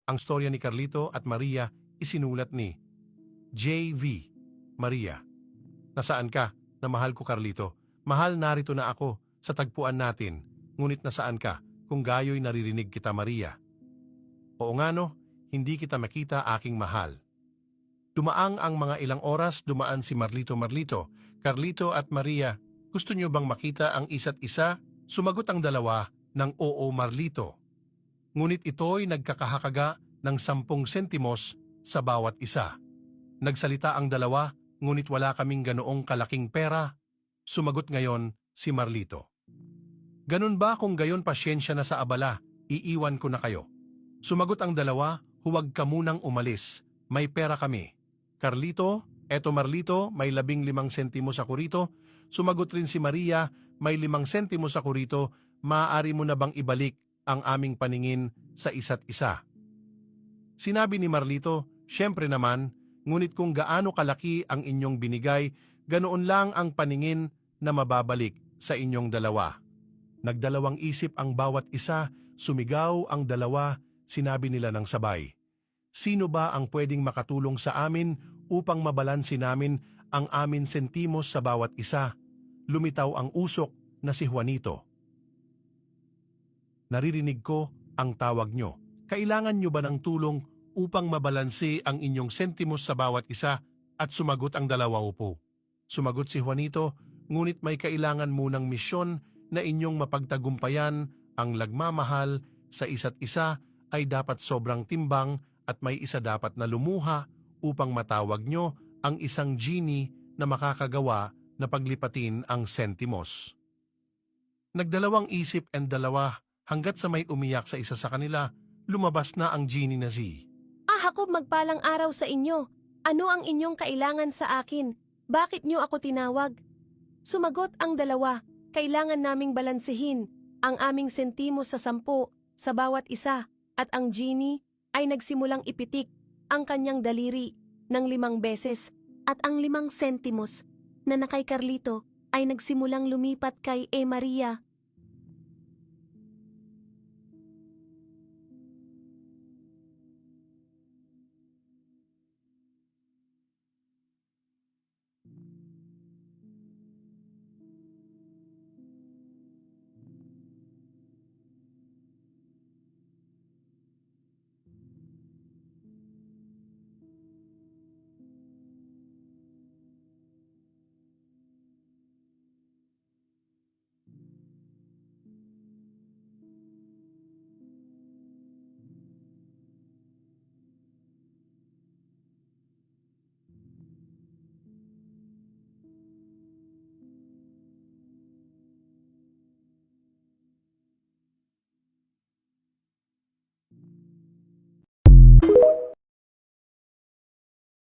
Ang storya ni Carlito at Maria isinulat ni J.V. Maria. Nasaan ka, na mahal ko Carlito? Mahal, narito na ako sa tagpuan natin. Ngunit nasaan ka, kung gayo'y naririnig kita Maria? Oo nga no, hindi kita makita aking mahal. Dumaang ang mga ilang oras, dumaan si Marlito. Carlito at Maria, gusto niyo bang makita ang isa't isa? Sumagot ang dalawa ng oo Marlito. Ngunit ito'y nagkakahakaga ng 10 sentimos sa bawat isa. Nagsalita ang dalawa, ngunit wala kaming ganoong kalaking pera. Sumagot ngayon si Marlito. Ganun ba? Kung gayon, pasyensya na sa abala, iiwan ko na kayo. Sumagot ang dalawa, huwag ka munang umalis, may pera kami. Carlito, eto Marlito, may 15 sentimos ako rito. Sumagot rin si Maria, may 5 sentimos ako rito, maaari mo na bang ibalik ang aming paningin sa isa't isa? Sinabi ni Marlito, syempre naman, ngunit kung gaano kalaki ang inyong binigay, ganoon lang ang paningin na mababalik sa inyong dalawa. Nagdalawang isip ang bawat isa, sumigaw ang dalawa, sinabi nila ng sabay. Sino ba ang pwedeng makatulong sa amin upang mabalansin namin ang amin sentimos sa bawat isa? Lumitaw ang usok na si Juanito. Naririnig ko ang tawag nyo. Kailangan nyo ba ng tulong upang mabalanse ang inyong sentimos sa bawat isa? At sumagot ang dalawa, upo. Sumagot si Juanito, ngunit may kailangan munang misyon na inyong mapagtagumpayan. Ang lagmamahal sa isa't isa ay dapat sobrang timbang at may isa dapat na lumuha upang matawag nyo ang isang genie na makakagawa na paglipatin ang sentimos. Nagdalawang isip ang dalawa hanggat sa may umiyak sa isa sa kanila, lumabas na ang genie na si. Jacob, magpalang araw sa inyo. Ano ang inyong kailangan sa akin? Bakit nyo ako tinawag? Sumagot ang dalawa, kailangan naming balansehin ang aming sentimos sa 10 sa bawat isa at ang genie ay nagsimulang ipitik ang kanyang daliri ng 5 beses at ang 5 sentimos na nakay Carlito ay nagsimulang lumipat kay Maria